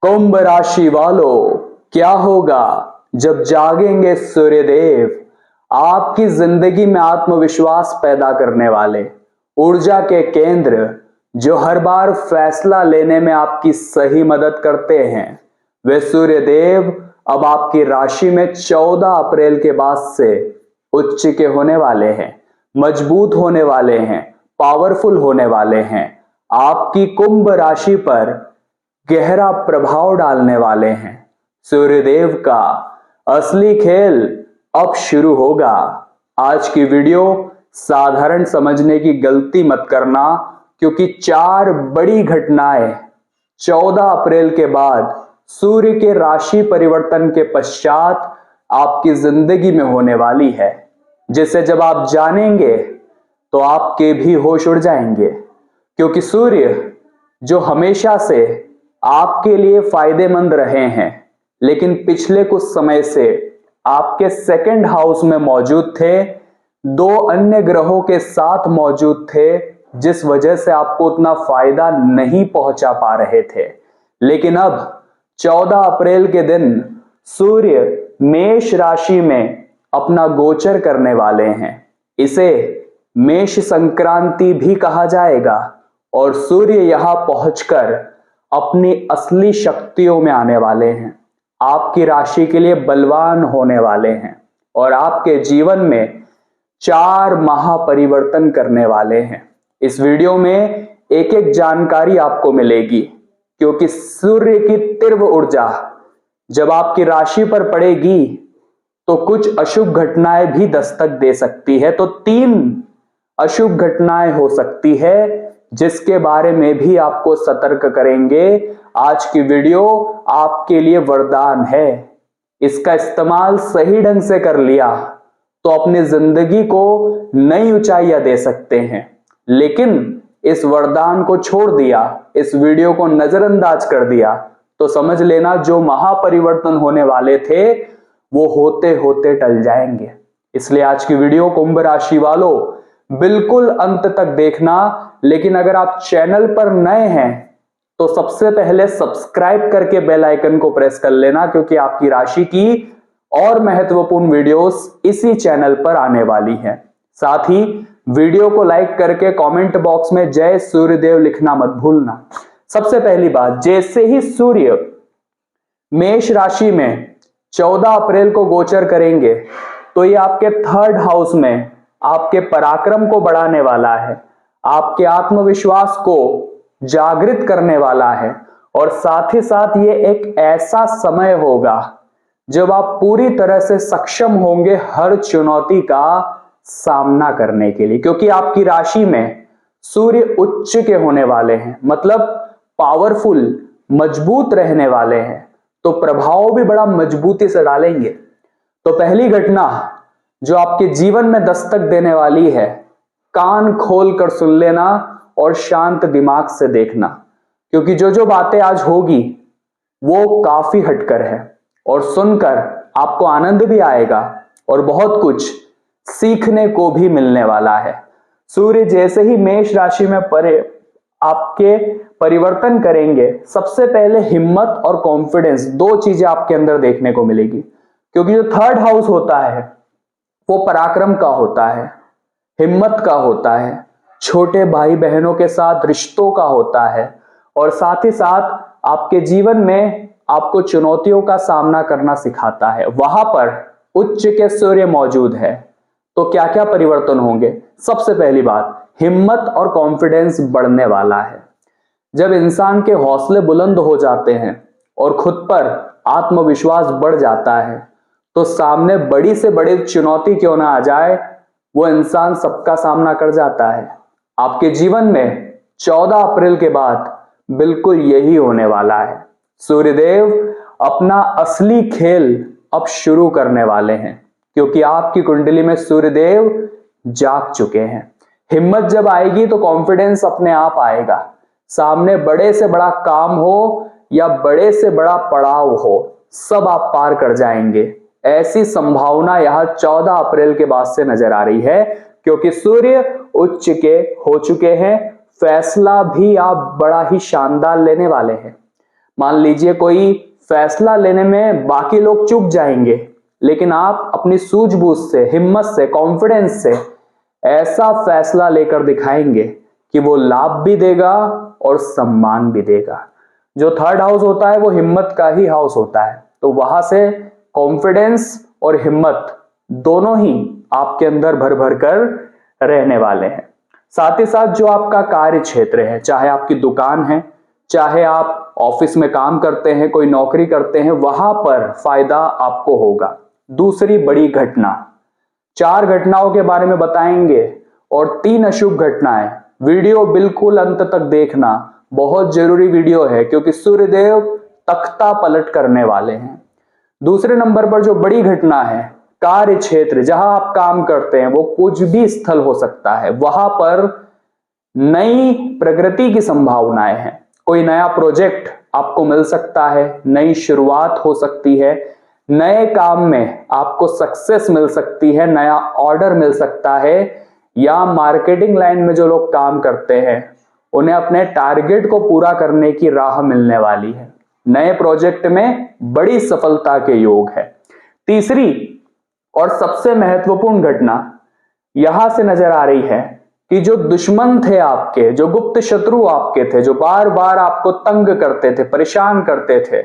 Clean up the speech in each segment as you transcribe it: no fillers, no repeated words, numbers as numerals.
कुंभ राशि वालों, क्या होगा जब जागेंगे सूर्यदेव? आपकी जिंदगी में आत्मविश्वास पैदा करने वाले ऊर्जा के केंद्र, जो हर बार फैसला लेने में आपकी सही मदद करते हैं, वे सूर्यदेव अब आपकी राशि में 14 अप्रैल के बाद से उच्च के होने वाले हैं, मजबूत होने वाले हैं, पावरफुल होने वाले हैं। आपकी कुंभ राशि पर गहरा प्रभाव डालने वाले हैं। सूर्यदेव का असली खेल अब शुरू होगा। आज की वीडियो साधारण समझने की गलती मत करना, क्योंकि 4 बड़ी घटनाएं 14 अप्रैल के बाद सूर्य के राशि परिवर्तन के पश्चात आपकी जिंदगी में होने वाली है, जिसे जब आप जानेंगे तो आपके भी होश उड़ जाएंगे। क्योंकि सूर्य, जो हमेशा से आपके लिए फायदेमंद रहे हैं, लेकिन पिछले कुछ समय से आपके सेकंड हाउस में मौजूद थे, 2 अन्य ग्रहों के साथ मौजूद थे, जिस वजह से आपको उतना फायदा नहीं पहुंचा पा रहे थे। लेकिन अब 14 अप्रैल के दिन सूर्य मेष राशि में अपना गोचर करने वाले हैं। इसे मेष संक्रांति भी कहा जाएगा, और सूर्य यहां पहुंचकर अपनी असली शक्तियों में आने वाले हैं, आपकी राशि के लिए बलवान होने वाले हैं, और आपके जीवन में 4 महापरिवर्तन करने वाले हैं। इस वीडियो में एक एक जानकारी आपको मिलेगी, क्योंकि सूर्य की तीव्र ऊर्जा जब आपकी राशि पर पड़ेगी तो कुछ अशुभ घटनाएं भी दस्तक दे सकती है। तो 3 अशुभ घटनाएं हो सकती है, जिसके बारे में भी आपको सतर्क करेंगे। आज की वीडियो आपके लिए वरदान है। इसका इस्तेमाल सही ढंग से कर लिया तो अपनी जिंदगी को नई ऊंचाइयां दे सकते हैं। लेकिन इस वरदान को छोड़ दिया, इस वीडियो को नजरअंदाज कर दिया, तो समझ लेना जो महापरिवर्तन होने वाले थे वो होते होते टल जाएंगे। इसलिए आज की वीडियो कुंभ राशि वालों बिल्कुल अंत तक देखना। लेकिन अगर आप चैनल पर नए हैं तो सबसे पहले सब्सक्राइब करके बेल आइकन को प्रेस कर लेना, क्योंकि आपकी राशि की और महत्वपूर्ण वीडियोस इसी चैनल पर आने वाली हैं। साथ ही वीडियो को लाइक करके कमेंट बॉक्स में जय सूर्यदेव लिखना मत भूलना। सबसे पहली बात, जैसे ही सूर्य मेष राशि में 14 अप्रैल को गोचर करेंगे तो ये आपके 3rd हाउस में आपके पराक्रम को बढ़ाने वाला है, आपके आत्मविश्वास को जागृत करने वाला है, और साथ ही साथ ये एक ऐसा समय होगा जब आप पूरी तरह से सक्षम होंगे हर चुनौती का सामना करने के लिए। क्योंकि आपकी राशि में सूर्य उच्च के होने वाले हैं, मतलब पावरफुल, मजबूत रहने वाले हैं, तो प्रभाव भी बड़ा मजबूती से डालेंगे। तो पहली घटना जो आपके जीवन में दस्तक देने वाली है, कान खोल कर सुन लेना और शांत दिमाग से देखना, क्योंकि जो बातें आज होगी वो काफी हटकर है, और सुनकर आपको आनंद भी आएगा और बहुत कुछ सीखने को भी मिलने वाला है। सूर्य जैसे ही मेष राशि में आपके परिवर्तन करेंगे, सबसे पहले हिम्मत और कॉन्फिडेंस, 2 चीजें आपके अंदर देखने को मिलेगी। क्योंकि जो 3rd हाउस होता है वो पराक्रम का होता है, हिम्मत का होता है, छोटे भाई बहनों के साथ रिश्तों का होता है, और साथ ही साथ आपके जीवन में आपको चुनौतियों का सामना करना सिखाता है। वहां पर उच्च के सूर्य मौजूद है, तो क्या क्या परिवर्तन होंगे? सबसे पहली बात, हिम्मत और कॉन्फिडेंस बढ़ने वाला है। जब इंसान के हौसले बुलंद हो जाते हैं और खुद पर आत्मविश्वास बढ़ जाता है, तो सामने बड़ी से बड़ी चुनौती क्यों ना आ जाए, वो इंसान सबका सामना कर जाता है। आपके जीवन में 14 अप्रैल के बाद बिल्कुल यही होने वाला है। सूर्यदेव अपना असली खेल अब शुरू करने वाले हैं, क्योंकि आपकी कुंडली में सूर्यदेव जाग चुके हैं। हिम्मत जब आएगी तो कॉन्फिडेंस अपने आप आएगा। सामने बड़े से बड़ा काम हो या बड़े से बड़ा पड़ाव हो, सब आप पार कर जाएंगे। ऐसी संभावना यहां 14 अप्रैल के बाद से नजर आ रही है, क्योंकि सूर्य उच्च के हो चुके हैं। फैसला भी आप बड़ा ही शानदार लेने वाले हैं। मान लीजिए कोई फैसला लेने में बाकी लोग चूक जाएंगे, लेकिन आप अपनी सूझबूझ से, हिम्मत से, कॉन्फिडेंस से ऐसा फैसला लेकर दिखाएंगे कि वो लाभ भी देगा और सम्मान भी देगा। जो थर्ड हाउस होता है वो हिम्मत का ही हाउस होता है, तो वहां से कॉन्फिडेंस और हिम्मत दोनों ही आपके अंदर भर भर कर रहने वाले हैं। साथ ही साथ जो आपका कार्य क्षेत्र है, चाहे आपकी दुकान है, चाहे आप ऑफिस में काम करते हैं, कोई नौकरी करते हैं, वहां पर फायदा आपको होगा। दूसरी बड़ी घटना, 4 घटनाओं के बारे में बताएंगे और 3 अशुभ घटनाएं। वीडियो बिल्कुल अंत तक देखना, बहुत जरूरी वीडियो है क्योंकि सूर्यदेव तख्ता पलट करने वाले हैं। दूसरे नंबर पर जो बड़ी घटना है, कार्य क्षेत्र, जहां आप काम करते हैं वो कुछ भी स्थल हो सकता है, वहां पर नई प्रगति की संभावनाएं हैं। कोई नया प्रोजेक्ट आपको मिल सकता है, नई शुरुआत हो सकती है, नए काम में आपको सक्सेस मिल सकती है, नया ऑर्डर मिल सकता है, या मार्केटिंग लाइन में जो लोग काम करते हैं उन्हें अपने टारगेट को पूरा करने की राह मिलने वाली है। नए प्रोजेक्ट में बड़ी सफलता के योग है। तीसरी और सबसे महत्वपूर्ण घटना यहां से नजर आ रही है कि जो दुश्मन थे आपके, जो गुप्त शत्रु आपके थे, जो बार बार आपको तंग करते थे, परेशान करते थे,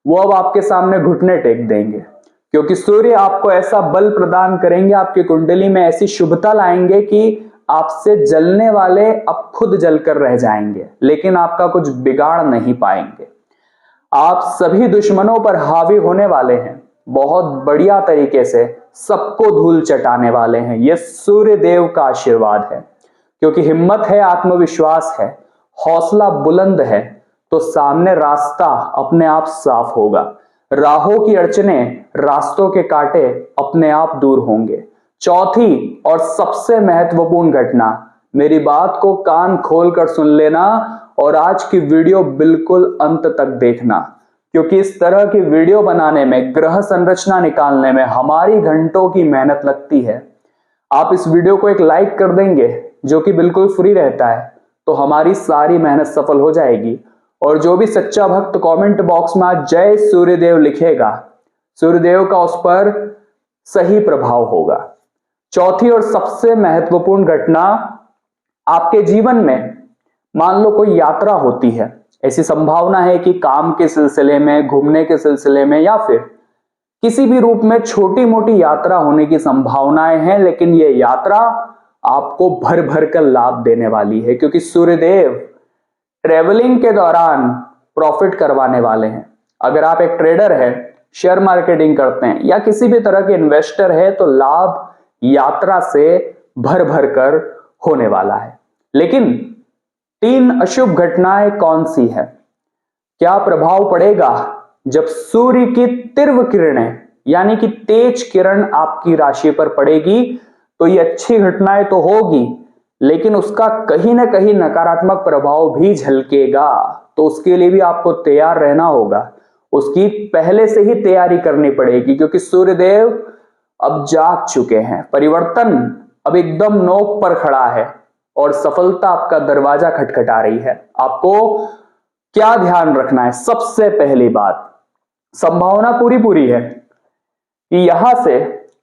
वो अब आपके सामने घुटने टेक देंगे, क्योंकि सूर्य आपको ऐसा बल प्रदान करेंगे, आपकी कुंडली में ऐसी शुभता लाएंगे कि आपसे जलने वाले अब खुद जलकर रह जाएंगे, लेकिन आपका कुछ बिगाड़ नहीं पाएंगे। आप सभी दुश्मनों पर हावी होने वाले हैं, बहुत बढ़िया तरीके से सबको धूल चटाने वाले हैं। यह सूर्य देव का आशीर्वाद है, क्योंकि हिम्मत है, आत्मविश्वास है, हौसला बुलंद है, तो सामने रास्ता अपने आप साफ होगा। राहों की अड़चने, रास्तों के कांटे अपने आप दूर होंगे। चौथी और सबसे महत्वपूर्ण घटना, मेरी बात को कान खोलकर सुन लेना और आज की वीडियो बिल्कुल अंत तक देखना, क्योंकि इस तरह की वीडियो बनाने में, ग्रह संरचना निकालने में हमारी घंटों की मेहनत लगती है। आप इस वीडियो को एक लाइक कर देंगे जो कि बिल्कुल फ्री रहता है, तो हमारी सारी मेहनत सफल हो जाएगी। और जो भी सच्चा भक्त कमेंट बॉक्स में आज जय सूर्यदेव लिखेगा, सूर्यदेव का उस पर सही प्रभाव होगा। चौथी और सबसे महत्वपूर्ण घटना, आपके जीवन में मान लो कोई यात्रा होती है, ऐसी संभावना है कि काम के सिलसिले में, घूमने के सिलसिले में, या फिर किसी भी रूप में छोटी मोटी यात्रा होने की संभावनाएं हैं, लेकिन यह यात्रा आपको भर भर कर लाभ देने वाली है, क्योंकि सूर्यदेव ट्रेवलिंग के दौरान प्रॉफिट करवाने वाले हैं। अगर आप एक ट्रेडर है, शेयर मार्केटिंग करते हैं, या किसी भी तरह के इन्वेस्टर है, तो लाभ यात्रा से भर भर कर होने वाला है। लेकिन 3 अशुभ घटनाएं कौन सी है? क्या प्रभाव पड़ेगा जब सूर्य की तीव्र किरणें, यानी कि तेज किरण आपकी राशि पर पड़ेगी? तो ये अच्छी घटनाएं तो होगी, लेकिन उसका कहीं ना कहीं नकारात्मक प्रभाव भी झलकेगा, तो उसके लिए भी आपको तैयार रहना होगा। उसकी पहले से ही तैयारी करनी पड़ेगी, क्योंकि सूर्यदेव अब जाग चुके हैं। परिवर्तन अब एकदम नोक पर खड़ा है और सफलता आपका दरवाजा खटखटा रही है। आपको क्या ध्यान रखना है? सबसे पहली बात, संभावना पूरी पूरी है कि यहां से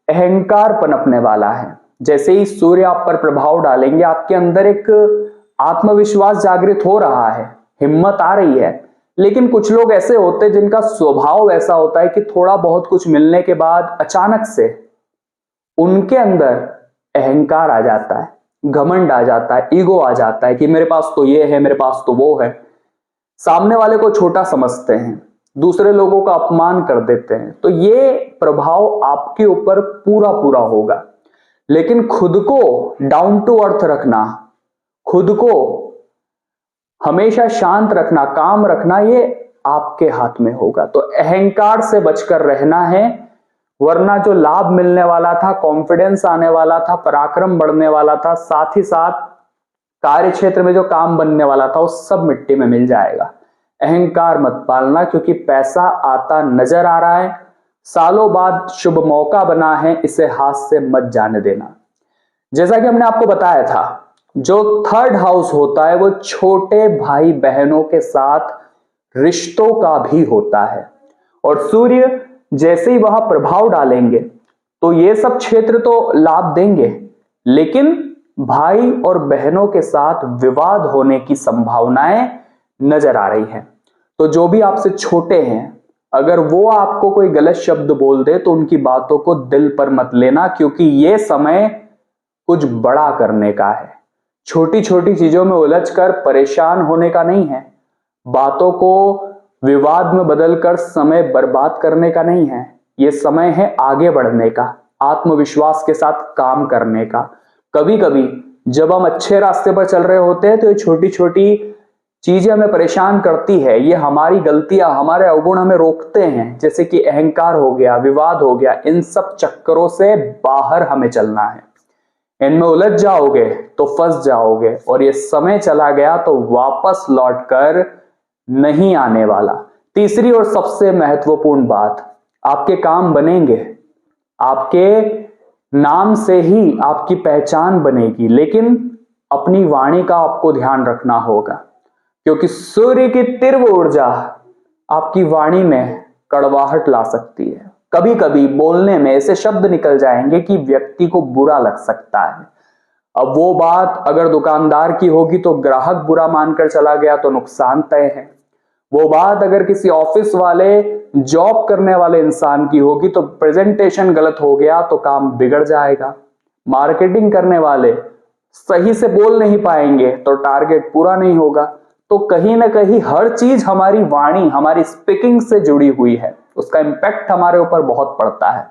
अहंकार पनपने वाला है। जैसे ही सूर्य आप पर प्रभाव डालेंगे, आपके अंदर एक आत्मविश्वास जागृत हो रहा है, हिम्मत आ रही है। लेकिन कुछ लोग ऐसे होते हैं जिनका स्वभाव ऐसा होता है कि थोड़ा बहुत कुछ मिलने के बाद अचानक से उनके अंदर अहंकार आ जाता है, घमंड आ जाता है, ईगो आ जाता है कि मेरे पास तो ये है, मेरे पास तो वो है। सामने वाले को छोटा समझते हैं, दूसरे लोगों का अपमान कर देते हैं। तो ये प्रभाव आपके ऊपर पूरा पूरा होगा। लेकिन खुद को डाउन टू अर्थ रखना, खुद को हमेशा शांत रखना, काम रखना, ये आपके हाथ में होगा। तो अहंकार से बचकर रहना है, वरना जो लाभ मिलने वाला था, कॉन्फिडेंस आने वाला था, पराक्रम बढ़ने वाला था, साथ ही साथ कार्य क्षेत्र में जो काम बनने वाला था, वो सब मिट्टी में मिल जाएगा। अहंकार मत पालना, क्योंकि पैसा आता नजर आ रहा है, सालों बाद शुभ मौका बना है, इसे हाथ से मत जाने देना। जैसा कि हमने आपको बताया था, जो थर्ड हाउस होता है वो छोटे भाई बहनों के साथ रिश्तों का भी होता है। और सूर्य जैसे ही वहां प्रभाव डालेंगे तो ये सब क्षेत्र तो लाभ देंगे, लेकिन भाई और बहनों के साथ विवाद होने की संभावनाएं नजर आ रही हैं। तो जो भी आपसे छोटे हैं, अगर वो आपको कोई गलत शब्द बोल दे तो उनकी बातों को दिल पर मत लेना, क्योंकि ये समय कुछ बड़ा करने का है। छोटी छोटी चीजों में उलझकर परेशान होने का नहीं है, बातों को विवाद में बदलकर समय बर्बाद करने का नहीं है। ये समय है आगे बढ़ने का, आत्मविश्वास के साथ काम करने का। कभी कभी जब हम अच्छे रास्ते पर चल रहे होते हैं तो ये छोटी छोटी चीजें हमें परेशान करती है, ये हमारी गलतियां, हमारे अवगुण हमें रोकते हैं, जैसे कि अहंकार हो गया, विवाद हो गया। इन सब चक्करों से बाहर हमें चलना है। इनमें उलझ जाओगे तो फंस जाओगे, और ये समय चला गया तो वापस लौटकर नहीं आने वाला। तीसरी और सबसे महत्वपूर्ण बात, आपके काम बनेंगे, आपके नाम से ही आपकी पहचान बनेगी, लेकिन अपनी वाणी का आपको ध्यान रखना होगा, क्योंकि सूर्य की तीव्र ऊर्जा आपकी वाणी में कड़वाहट ला सकती है। कभी कभी बोलने में ऐसे शब्द निकल जाएंगे कि व्यक्ति को बुरा लग सकता है। अब वो बात अगर दुकानदार की होगी तो ग्राहक बुरा मानकर चला गया तो नुकसान तय है। वो बात अगर किसी ऑफिस वाले, जॉब करने वाले इंसान की होगी तो प्रेजेंटेशन गलत हो गया तो काम बिगड़ जाएगा। मार्केटिंग करने वाले सही से बोल नहीं पाएंगे तो टारगेट पूरा नहीं होगा। तो कहीं ना कहीं हर चीज हमारी वाणी, हमारी स्पीकिंग से जुड़ी हुई है, उसका इंपैक्ट हमारे ऊपर बहुत पड़ता है।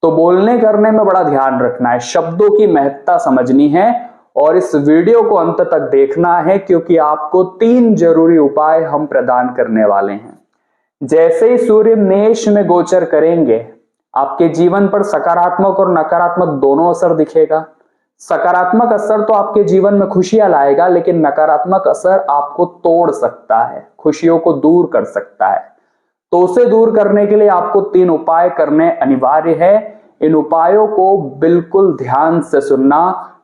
तो बोलने करने में बड़ा ध्यान रखना है, शब्दों की महत्ता समझनी है, और इस वीडियो को अंत तक देखना है, क्योंकि आपको 3 जरूरी उपाय हम प्रदान करने वाले हैं। जैसे ही सूर्य मेष में गोचर करेंगे, आपके जीवन पर सकारात्मक और नकारात्मक दोनों असर दिखेगा। सकारात्मक असर तो आपके जीवन में खुशियां लाएगा, लेकिन नकारात्मक असर आपको तोड़ सकता है, खुशियों को दूर कर सकता है। तो उसे दूर करने के लिए आपको 3 उपाय करने अनिवार्य है। इन उपायों को बिल्कुल ध्यान से सुनना,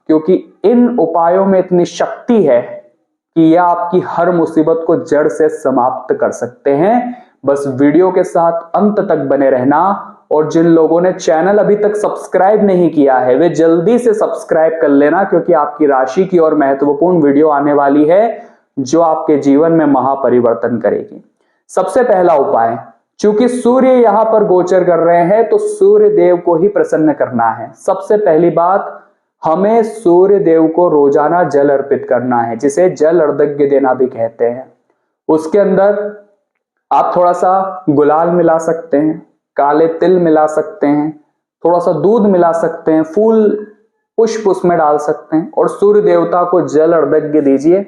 क्योंकि इन उपायों में इतनी शक्ति है कि यह आपकी हर मुसीबत को जड़ से समाप्त कर सकते हैं। बस वीडियो के साथ अंत तक बने रहना, और जिन लोगों ने चैनल अभी तक सब्सक्राइब नहीं किया है वे जल्दी से सब्सक्राइब कर लेना, क्योंकि आपकी राशि की और महत्वपूर्ण वीडियो आने वाली है जो आपके जीवन में महापरिवर्तन करेगी। सबसे पहला उपाय, चूंकि सूर्य यहां पर गोचर कर रहे हैं तो सूर्य देव को ही प्रसन्न करना है। सबसे पहली बात, हमें सूर्य देव को रोजाना जल अर्पित करना है, जिसे जल अर्घ्य देना भी कहते हैं। उसके अंदर आप थोड़ा सा गुलाल मिला सकते हैं, काले तिल मिला सकते हैं, थोड़ा सा दूध मिला सकते हैं, फूल पुष्प उसमें डाल सकते हैं, और सूर्य देवता को जल अर्घ्य दीजिए।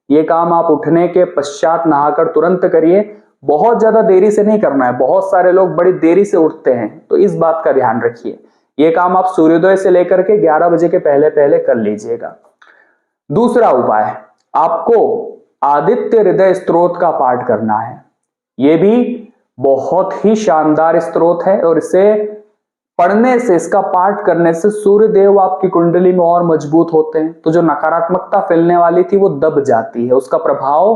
ये काम आप उठने के पश्चात नहाकर तुरंत करिए, बहुत ज्यादा देरी से नहीं करना है। बहुत सारे लोग बड़ी देरी से उठते हैं, तो इस बात का ध्यान रखिए। ये काम आप सूर्योदय से लेकर के 11 बजे के पहले पहले कर लीजिएगा। दूसरा उपाय, आपको आदित्य हृदय स्तोत्र का पाठ करना है। ये भी बहुत ही शानदार स्तोत्र है, और इसे पढ़ने से, इसका पाठ करने से सूर्य देव आपकी कुंडली में और मजबूत होते हैं। तो जो नकारात्मकता फैलने वाली थी वो दब जाती है, उसका प्रभाव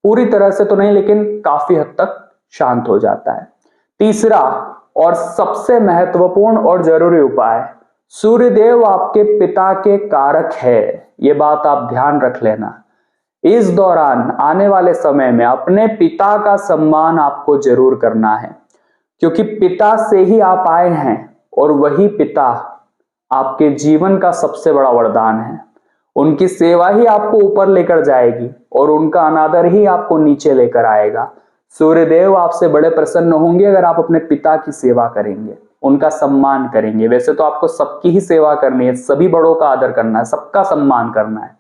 पूरी तरह से तो नहीं लेकिन काफी हद तक शांत हो जाता है। तीसरा और सबसे महत्वपूर्ण और जरूरी उपाय, सूर्यदेव आपके पिता के कारक है, ये बात आप ध्यान रख लेना। इस दौरान आने वाले समय में अपने पिता का सम्मान आपको जरूर करना है, क्योंकि पिता से ही आप आए हैं, और वही पिता आपके जीवन का सबसे बड़ा वरदान है। उनकी सेवा ही आपको ऊपर लेकर जाएगी, और उनका अनादर ही आपको नीचे लेकर आएगा। सूर्यदेव आपसे बड़े प्रसन्न होंगे अगर आप अपने पिता की सेवा करेंगे, उनका सम्मान करेंगे। वैसे तो आपको सबकी ही सेवा करनी है, सभी बड़ों का आदर करना है, सबका सम्मान करना है,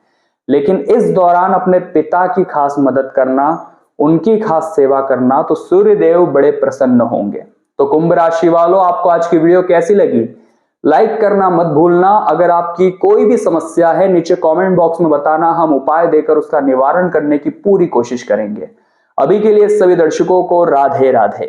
लेकिन इस दौरान अपने पिता की खास मदद करना, उनकी खास सेवा करना, तो सूर्यदेव बड़े प्रसन्न होंगे। तो कुंभ राशि वालों, आपको आज की वीडियो कैसी लगी? लाइक करना मत भूलना। अगर आपकी कोई भी समस्या है नीचे कमेंट बॉक्स में बताना, हम उपाय देकर उसका निवारण करने की पूरी कोशिश करेंगे। अभी के लिए सभी दर्शकों को राधे राधे।